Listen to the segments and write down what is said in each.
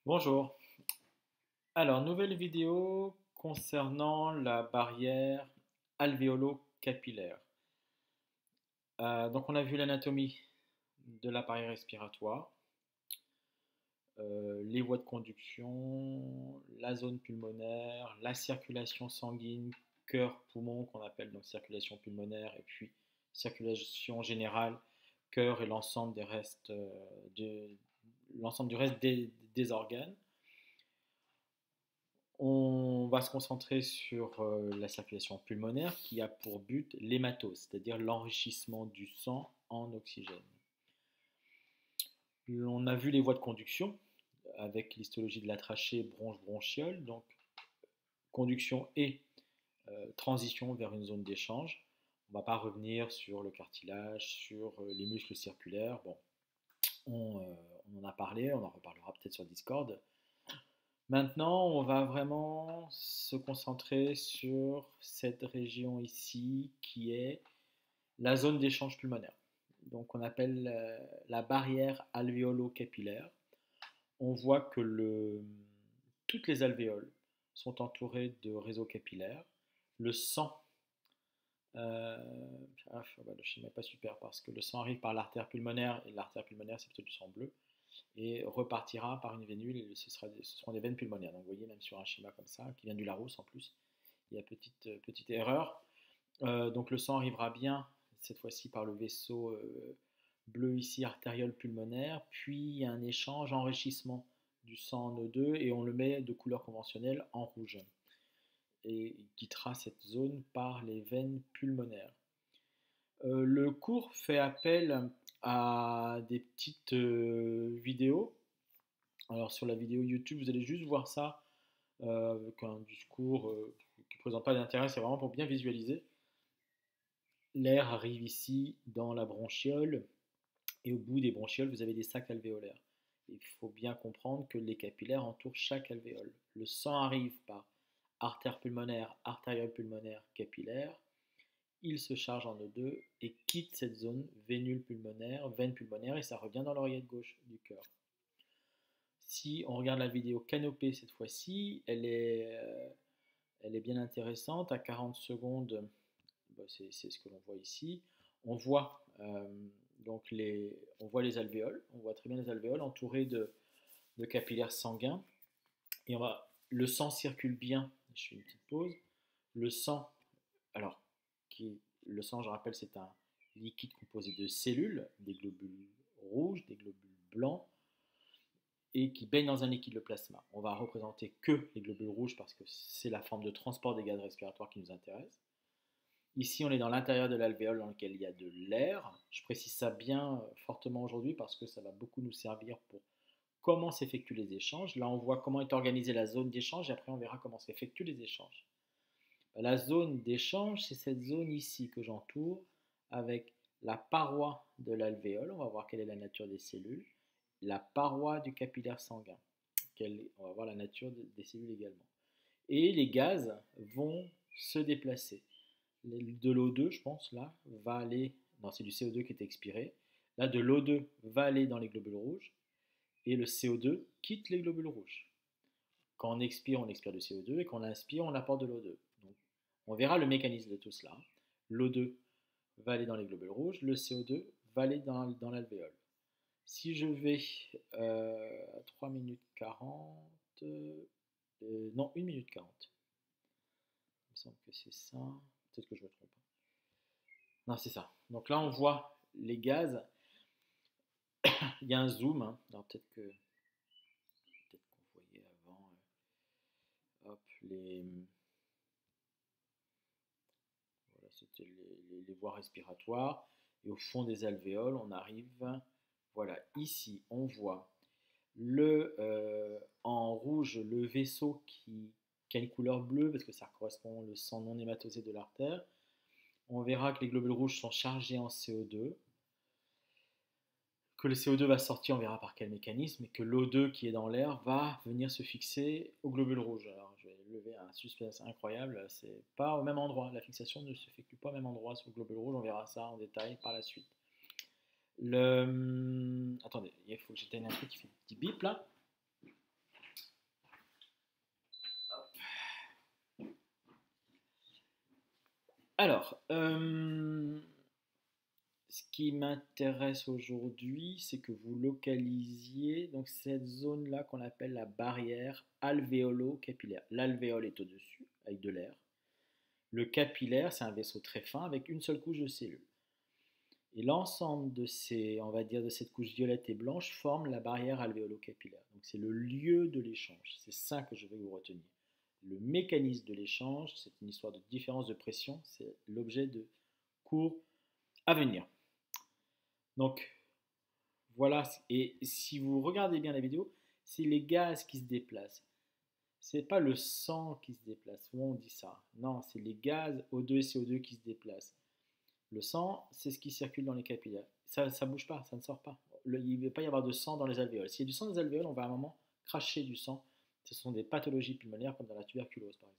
Bonjour. Alors, nouvelle vidéo concernant la barrière alvéolo-capillaire. Donc, on a vu l'anatomie de l'appareil respiratoire, les voies de conduction, la zone pulmonaire, la circulation sanguine, cœur-poumon qu'on appelle donc circulation pulmonaire, et puis circulation générale, cœur et l'ensemble des restes, l'ensemble du reste des organes. On va se concentrer sur la circulation pulmonaire qui a pour but l'hématose, c'est-à-dire l'enrichissement du sang en oxygène. On a vu les voies de conduction avec l'histologie de la trachée bronche-bronchiole, donc conduction et transition vers une zone d'échange. On ne va pas revenir sur le cartilage, sur les muscles circulaires. Bon, on en a parlé, on en reparlera peut-être sur Discord. Maintenant, on va vraiment se concentrer sur cette région ici qui est la zone d'échange pulmonaire. Donc, on appelle la barrière alvéolo-capillaire. On voit que toutes les alvéoles sont entourées de réseaux capillaires. Le sang, le schéma n'est pas super parce que le sang arrive par l'artère pulmonaire et l'artère pulmonaire c'est plutôt du sang bleu et repartira par une vénule et ce seront des veines pulmonaires. Donc vous voyez même sur un schéma comme ça, qui vient du Larousse en plus, il y a petite erreur. Donc le sang arrivera bien cette fois-ci par le vaisseau bleu ici, artériole pulmonaire, puis il y a un échange, enrichissement du sang en O2 et on le met de couleur conventionnelle en rouge et il quittera cette zone par les veines pulmonaires. Le cours fait appel à des petites vidéos. Alors sur la vidéo YouTube, vous allez juste voir ça avec un discours qui ne présente pas d'intérêt, c'est vraiment pour bien visualiser. L'air arrive ici dans la bronchiole et au bout des bronchioles, vous avez des sacs alvéolaires. Il faut bien comprendre que les capillaires entourent chaque alvéole. Le sang arrive par artère pulmonaire, artériole pulmonaire, capillaire. Il se charge en O2 et quitte cette zone vénule pulmonaire, veine pulmonaire et ça revient dans l'oreillette gauche du cœur. Si on regarde la vidéo canopée cette fois-ci, elle est bien intéressante. À 40 secondes, c'est ce que l'on voit ici. On voit, on voit les alvéoles, on voit très bien les alvéoles entourées de capillaires sanguins. Et le sang circule bien. Je fais une petite pause. Le sang, alors, le sang, je rappelle, c'est un liquide composé de cellules, des globules rouges, des globules blancs, et qui baigne dans un liquide, le plasma. On va représenter que les globules rouges parce que c'est la forme de transport des gaz respiratoires qui nous intéresse. Ici, on est dans l'intérieur de l'alvéole dans lequel il y a de l'air. Je précise ça bien fortement aujourd'hui parce que ça va beaucoup nous servir pour comment s'effectuent les échanges. Là, on voit comment est organisée la zone d'échange et après, on verra comment s'effectuent les échanges. La zone d'échange, c'est cette zone ici que j'entoure avec la paroi de l'alvéole. On va voir quelle est la nature des cellules. La paroi du capillaire sanguin. On va voir la nature des cellules également. Et les gaz vont se déplacer. De l'O2, je pense, là, va aller. Non, c'est du CO2 qui est expiré. Là, de l'O2 va aller dans les globules rouges. Et le CO2 quitte les globules rouges. Quand on expire du CO2 et quand on inspire, on apporte de l'O2. Donc, on verra le mécanisme de tout cela. L'O2 va aller dans les globules rouges, le CO2 va aller dans l'alvéole. Si je vais à 3 minutes 40, non, 1 minute 40. Il me semble que c'est ça. Peut-être que je me trompe. Non, c'est ça. Donc là, on voit les gaz. Il y a un zoom. Hein. Alors peut-être qu'on voyait avant. Hop, voilà, c'était les voies respiratoires. Et au fond des alvéoles, on arrive. Voilà, ici, on voit en rouge le vaisseau qui a une couleur bleue parce que ça correspond au sang non hématosé de l'artère. On verra que les globules rouges sont chargés en CO2, que le CO2 va sortir, on verra par quel mécanisme, et que l'O2 qui est dans l'air va venir se fixer au globule rouge. Alors je vais lever un suspense incroyable, c'est pas au même endroit, la fixation ne s'effectue pas au même endroit sur le globule rouge, on verra ça en détail par la suite. Attendez, il faut que j'éteigne un truc qui fait un petit bip là. Alors, ce qui m'intéresse aujourd'hui, c'est que vous localisiez donc cette zone-là qu'on appelle la barrière alvéolo-capillaire. L'alvéole est au-dessus, avec de l'air. Le capillaire, c'est un vaisseau très fin avec une seule couche de cellules. Et l'ensemble de ces, on va dire, de cette couche violette et blanche forme la barrière alvéolo-capillaire. Donc c'est le lieu de l'échange. C'est ça que je veux que vous reteniez. Le mécanisme de l'échange, c'est une histoire de différence de pression. C'est l'objet de cours à venir. Donc voilà. Et si vous regardez bien la vidéo, c'est les gaz qui se déplacent. C'est pas le sang qui se déplace. Souvent on dit ça. Non, c'est les gaz O2 et CO2 qui se déplacent. Le sang, c'est ce qui circule dans les capillaires. Ça ne bouge pas, ça ne sort pas. Il ne va pas y avoir de sang dans les alvéoles. S'il y a du sang dans les alvéoles, on va à un moment cracher du sang. Ce sont des pathologies pulmonaires comme dans la tuberculose par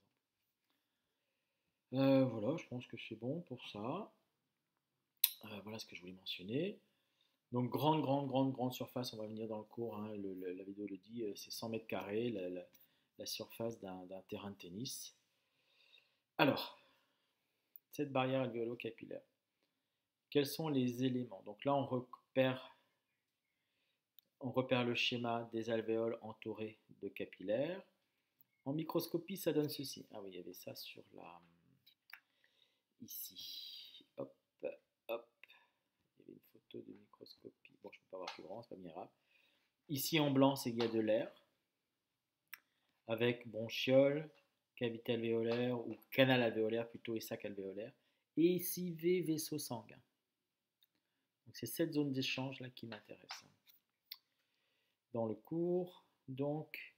exemple. Voilà, je pense que c'est bon pour ça. Voilà ce que je voulais mentionner. Donc grande surface, on va venir dans le cours, hein, la vidéo le dit, c'est 100 mètres carrés, la surface d'un terrain de tennis. Alors, cette barrière alvéolo-capillaire, quels sont les éléments? Donc là, on repère le schéma des alvéoles entourées de capillaires. En microscopie, ça donne ceci. Ah oui, il y avait ça sur la... Ici. Hop, hop. Il y avait une photo de microscopie. Bon, je ne peux pas voir plus grand, c'est pas bien grave. Ici en blanc, c'est qu'il y a de l'air, avec bronchiole, cavité alvéolaire, ou canal alvéolaire plutôt, et sac alvéolaire. Et ici, vaisseau sanguin. Donc c'est cette zone d'échange là qui m'intéresse. Dans le cours, donc,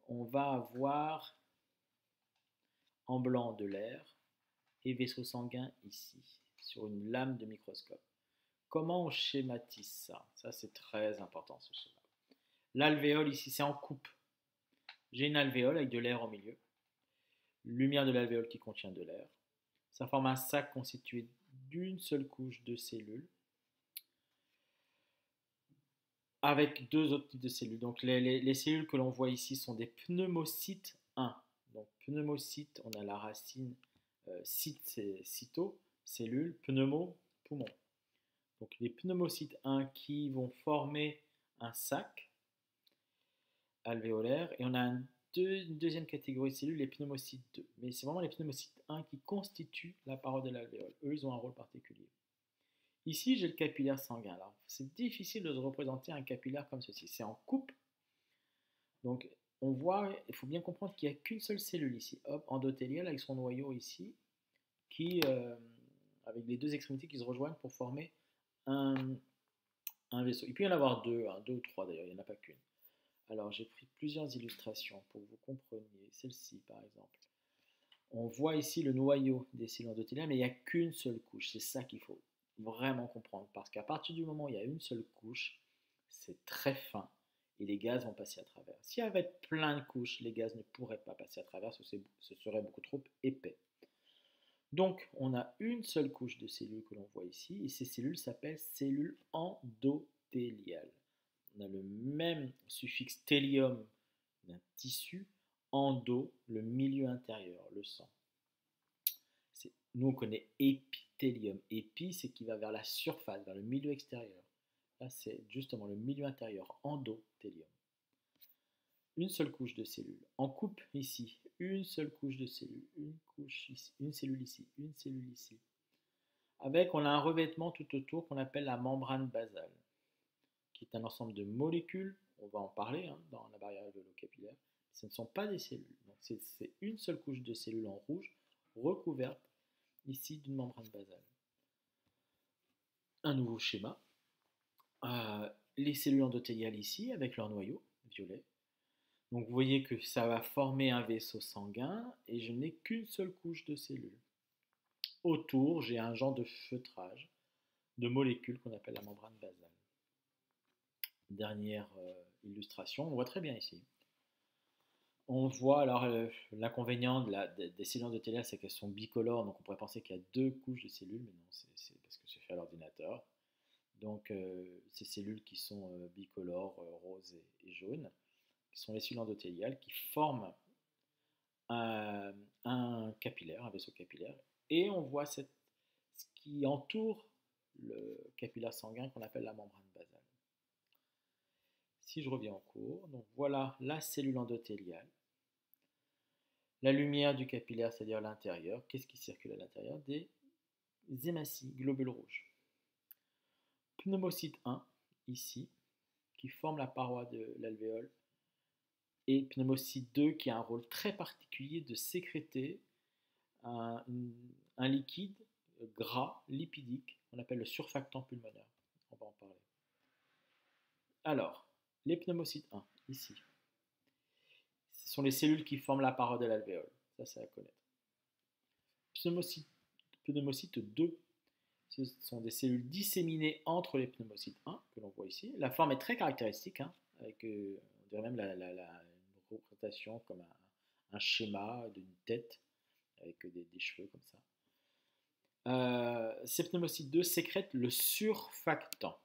on va avoir en blanc de l'air et vaisseau sanguin ici, sur une lame de microscope. Comment on schématise ça? Ça, c'est très important, ce schéma. L'alvéole ici, c'est en coupe. J'ai une alvéole avec de l'air au milieu. Lumière de l'alvéole qui contient de l'air. Ça forme un sac constitué d'une seule couche de cellules avec deux autres types de cellules. Donc les cellules que l'on voit ici sont des pneumocytes 1. Donc pneumocyte, on a la racine cyte, c'est cyto, cellule, pneumo, poumon. Donc les pneumocytes 1 qui vont former un sac alvéolaire, et on a une deuxième catégorie de cellules, les pneumocytes 2. Mais c'est vraiment les pneumocytes 1 qui constituent la paroi de l'alvéole. Eux, ils ont un rôle particulier. Ici, j'ai le capillaire sanguin. Alors, c'est difficile de se représenter un capillaire comme ceci. C'est en coupe. Donc, on voit, il faut bien comprendre qu'il n'y a qu'une seule cellule ici, hop, endothéliale avec son noyau ici, qui, avec les deux extrémités qui se rejoignent pour former un, un vaisseau. Il peut y en avoir deux, hein, deux ou trois d'ailleurs, il n'y en a pas qu'une. Alors, j'ai pris plusieurs illustrations pour que vous compreniez. Celle-ci, par exemple. On voit ici le noyau des cellules endothéliales, mais il n'y a qu'une seule couche. C'est ça qu'il faut vraiment comprendre. Parce qu'à partir du moment où il y a une seule couche, c'est très fin et les gaz vont passer à travers. S'il y avait plein de couches, les gaz ne pourraient pas passer à travers, ce serait beaucoup trop épais. Donc, on a une seule couche de cellules que l'on voit ici, et ces cellules s'appellent cellules endothéliales. On a le même suffixe thélium d'un tissu, endo, le milieu intérieur, le sang. Nous, on connaît épithélium. Épi, c'est qui va vers la surface, vers le milieu extérieur. Là, c'est justement le milieu intérieur, endothélium. Une seule couche de cellules. En coupe ici, une seule couche de cellules, une couche ici, une cellule ici, une cellule ici. Avec, on a un revêtement tout autour qu'on appelle la membrane basale, qui est un ensemble de molécules, on va en parler hein, dans la barrière alvéolo-capillaire. Ce ne sont pas des cellules. Donc c'est une seule couche de cellules en rouge recouverte ici d'une membrane basale. Un nouveau schéma. Les cellules endothéliales ici avec leur noyau violet. Donc vous voyez que ça va former un vaisseau sanguin et je n'ai qu'une seule couche de cellules. Autour, j'ai un genre de feutrage de molécules qu'on appelle la membrane basale. Dernière illustration, on voit très bien ici. On voit alors l'inconvénient des cellules endothéliales, c'est qu'elles sont bicolores, donc on pourrait penser qu'il y a deux couches de cellules, mais non, c'est parce que c'est fait à l'ordinateur. Donc ces cellules qui sont bicolores, roses et jaunes, qui sont les cellules endothéliales, qui forment un capillaire, un vaisseau capillaire. et on voit ce qui entoure le capillaire sanguin qu'on appelle la membrane basale. Si je reviens en cours, donc voilà la cellule endothéliale, la lumière du capillaire, c'est-à-dire l'intérieur. Qu'est-ce qui circule à l'intérieur? Des hématies, globules rouges. Pneumocyte 1, ici, qui forme la paroi de l'alvéole, et pneumocyte 2, qui a un rôle très particulier de sécréter un liquide gras, lipidique, qu'on appelle le surfactant pulmonaire. On va en parler. Alors, les pneumocytes 1, ici, ce sont les cellules qui forment la paroi de l'alvéole. Ça, c'est à connaître. Pneumocyte 2, ce sont des cellules disséminées entre les pneumocytes 1, que l'on voit ici. La forme est très caractéristique, hein, avec, on dirait même une représentation comme un schéma d'une tête, avec des cheveux comme ça. Ces pneumocytes 2 sécrètent le surfactant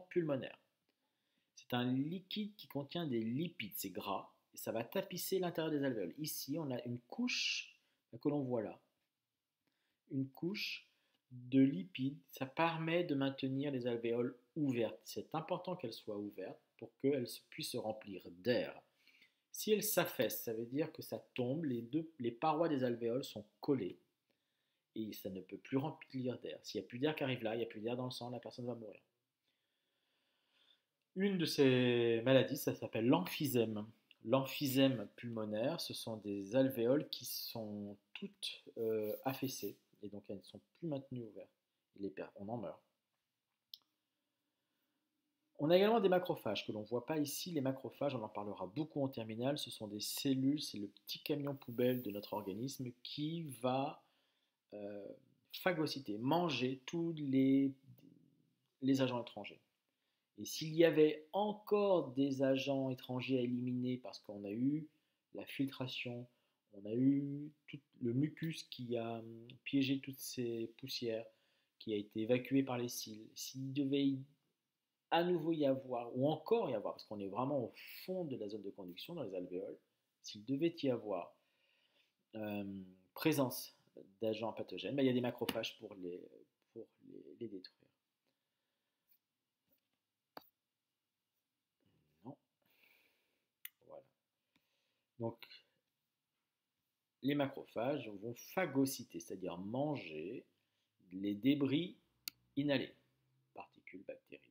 pulmonaire. C'est un liquide qui contient des lipides, c'est gras, et ça va tapisser l'intérieur des alvéoles. Ici, on a une couche que l'on voit là, une couche de lipides. Ça permet de maintenir les alvéoles ouvertes. C'est important qu'elles soient ouvertes pour qu'elles puissent se remplir d'air. Si elles s'affaissent, ça veut dire que ça tombe, les parois des alvéoles sont collées et ça ne peut plus remplir d'air. S'il n'y a plus d'air qui arrive là, il n'y a plus d'air dans le sang, la personne va mourir. Une de ces maladies, ça s'appelle l'emphysème. L'emphysème pulmonaire, ce sont des alvéoles qui sont toutes affaissées et donc elles ne sont plus maintenues ouvertes. On en meurt. On a également des macrophages que l'on ne voit pas ici. Les macrophages, on en parlera beaucoup en terminale. Ce sont des cellules, c'est le petit camion poubelle de notre organisme qui va phagocyter, manger tous les agents étrangers. Et s'il y avait encore des agents étrangers à éliminer parce qu'on a eu la filtration, on a eu tout le mucus qui a piégé toutes ces poussières, qui a été évacué par les cils, s'il devait à nouveau y avoir, ou encore y avoir, parce qu'on est vraiment au fond de la zone de conduction dans les alvéoles, s'il devait y avoir présence d'agents pathogènes, il y a des macrophages pour les détruire. Non. Voilà. Donc, les macrophages vont phagocyter, c'est-à-dire manger les débris inhalés, particules, bactéries.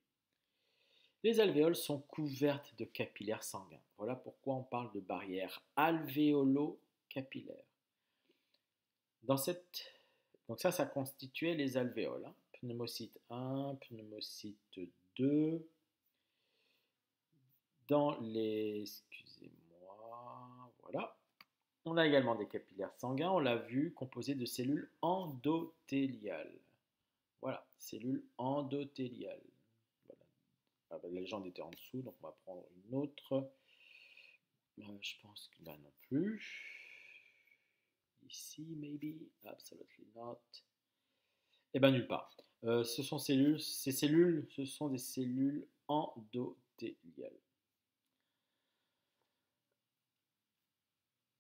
Les alvéoles sont couvertes de capillaires sanguins. Voilà pourquoi on parle de barrière alvéolo-capillaire. Donc ça constituait les alvéoles. Hein. Pneumocyte 1, pneumocyte 2. Excusez-moi, voilà. On a également des capillaires sanguins, on l'a vu, composés de cellules endothéliales. Voilà, cellules endothéliales. Voilà. Ah ben, la légende était en dessous, donc on va prendre une autre. Je pense que là non plus. Ici, maybe, absolutely not. Eh bien, nulle part. Ces cellules, ce sont des cellules endothéliales.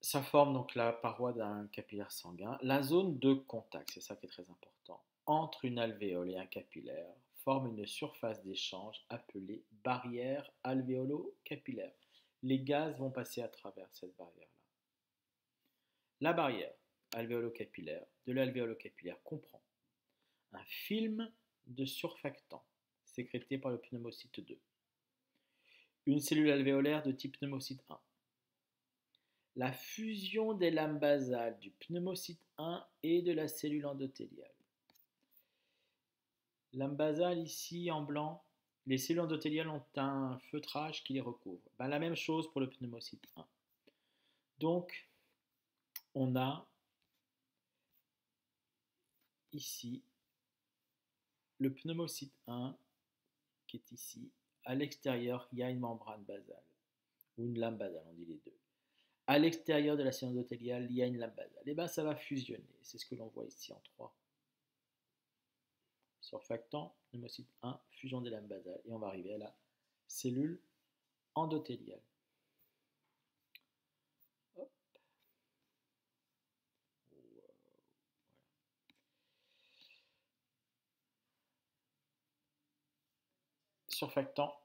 Ça forme donc la paroi d'un capillaire sanguin. La zone de contact, c'est ça qui est très important, entre une alvéole et un capillaire, forme une surface d'échange appelée barrière alvéolo-capillaire. Les gaz vont passer à travers cette barrière-là. La barrière alvéolo-capillaire de l'alvéolo-capillaire comprend un film de surfactant sécrété par le pneumocyte 2, une cellule alvéolaire de type pneumocyte 1, la fusion des lames basales du pneumocyte 1 et de la cellule endothéliale. Lame basale ici en blanc, les cellules endothéliales ont un feutrage qui les recouvre. La même chose pour le pneumocyte 1. Donc, on a ici le pneumocyte 1 qui est ici. À l'extérieur, il y a une membrane basale, ou une lame basale, on dit les deux. À l'extérieur de la cellule endothéliale, il y a une lame basale. Et bien, ça va fusionner. C'est ce que l'on voit ici en 3. Surfactant, pneumocyte 1, fusion des lames basales. Et on va arriver à la cellule endothéliale. Hop. surfactant,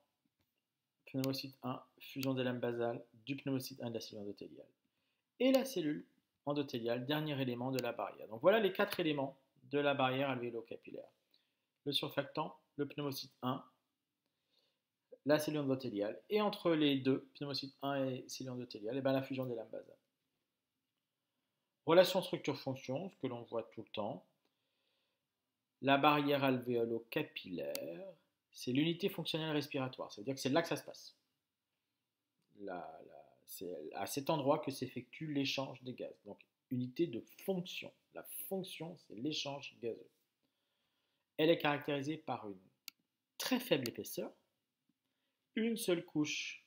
pneumocyte 1, fusion des lames basales, du pneumocyte 1 de la cellule endothéliale. Et la cellule endothéliale, dernier élément de la barrière. Donc voilà les 4 éléments de la barrière alvéolo-capillaire. Le surfactant, le pneumocyte 1, la cellule endothéliale, et entre les deux, pneumocyte 1 et cellule endothéliale, et bien la fusion des lames basales. Relation structure-fonction, ce que l'on voit tout le temps. La barrière alvéolo-capillaire, c'est l'unité fonctionnelle respiratoire. Ça veut dire que c'est là que ça se passe. C'est à cet endroit que s'effectue l'échange des gaz. Donc, unité de fonction. La fonction, c'est l'échange gazeux. Elle est caractérisée par une très faible épaisseur, une seule couche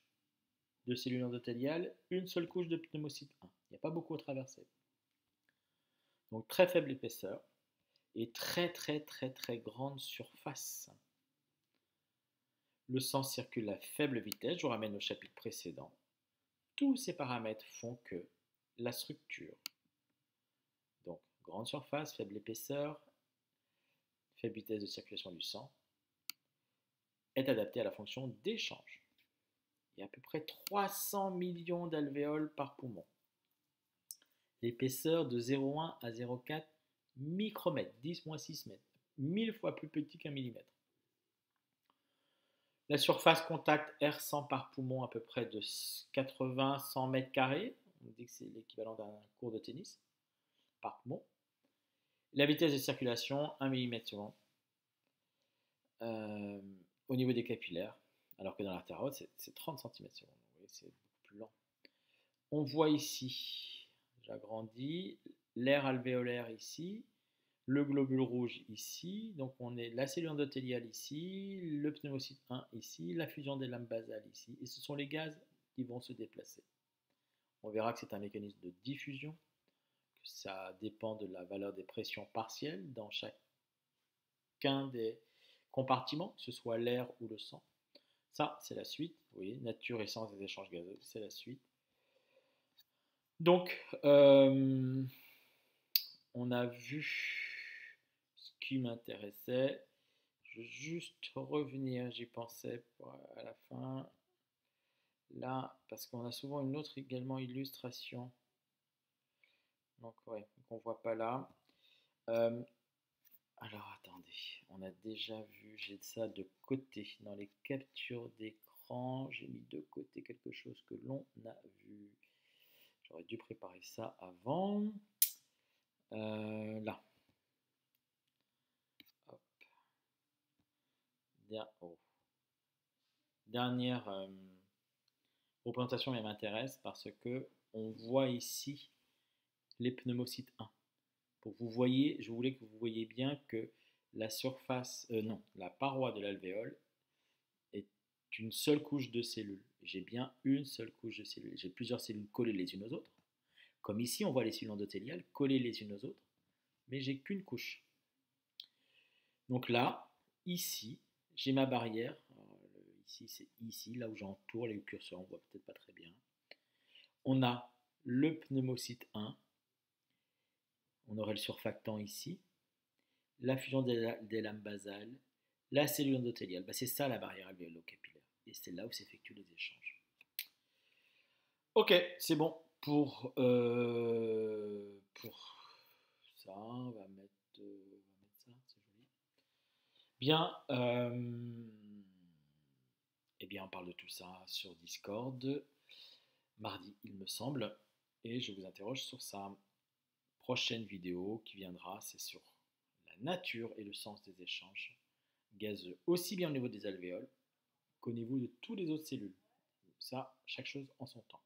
de cellules endothéliales, une seule couche de pneumocyte 1. Il n'y a pas beaucoup à traverser. Donc, très faible épaisseur et très grande surface. Le sang circule à faible vitesse, je vous ramène au chapitre précédent. Tous ces paramètres font que la structure, donc grande surface, faible épaisseur, faible vitesse de circulation du sang, est adaptée à la fonction d'échange. Il y a à peu près 300 millions d'alvéoles par poumon. L'épaisseur de 0,1 à 0,4 micromètres, 10-6 mètres, 1000 fois plus petit qu'un millimètre. La surface contact R100 par poumon à peu près de 80-100 mètres carrés. On dit que c'est l'équivalent d'un court de tennis par poumon. La vitesse de circulation, 1 mm/s. Au niveau des capillaires, alors que dans l'artère haute, c'est 30 cm/s. Vous voyez, c'est beaucoup plus lent. On voit ici, j'agrandis, l'air alvéolaire ici, le globule rouge ici, donc on est la cellule endothéliale ici, le pneumocyte 1 ici, la fusion des lames basales ici, et ce sont les gaz qui vont se déplacer. On verra que c'est un mécanisme de diffusion, que ça dépend de la valeur des pressions partielles dans chacun des compartiments, que ce soit l'air ou le sang. Ça, c'est la suite. Vous voyez, nature et sens des échanges gazeux, c'est la suite. Donc, on a vu ce qui m'intéressait. Je vais juste revenir, j'y pensais à la fin. Là, parce qu'on a souvent une autre également illustration. Donc, ouais, qu'on ne voit pas là. Alors, attendez, on a déjà vu, j'ai ça de côté. Dans les captures d'écran, j'ai mis de côté quelque chose que l'on a vu. J'aurais dû préparer ça avant. Là. Hop. Dernière représentation, elle m'intéresse parce que on voit ici les pneumocytes 1. Pour que vous voyez, je voulais que vous voyez bien que la surface, la paroi de l'alvéole est une seule couche de cellules. J'ai bien une seule couche de cellules. J'ai plusieurs cellules collées les unes aux autres. Comme ici, on voit les cellules endothéliales collées les unes aux autres, mais j'ai qu'une couche. Donc là, ici, j'ai ma barrière. Ici, c'est ici, là où j'entoure les curseurs, on voit peut-être pas très bien. On a le pneumocyte 1. On aurait le surfactant ici. La fusion des lames basales. La cellule endothéliale. C'est ça la barrière alvéolo-capillaire. Et c'est là où s'effectuent les échanges. Ok, c'est bon pour ça. On va mettre ça, c'est joli. Bien. Eh bien, on parle de tout ça sur Discord, mardi, il me semble, et je vous interroge sur sa prochaine vidéo qui viendra, c'est sur la nature et le sens des échanges gazeux, aussi bien au niveau des alvéoles qu'au niveau de toutes les autres cellules. Ça, chaque chose en son temps.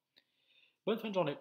Bonne fin de journée.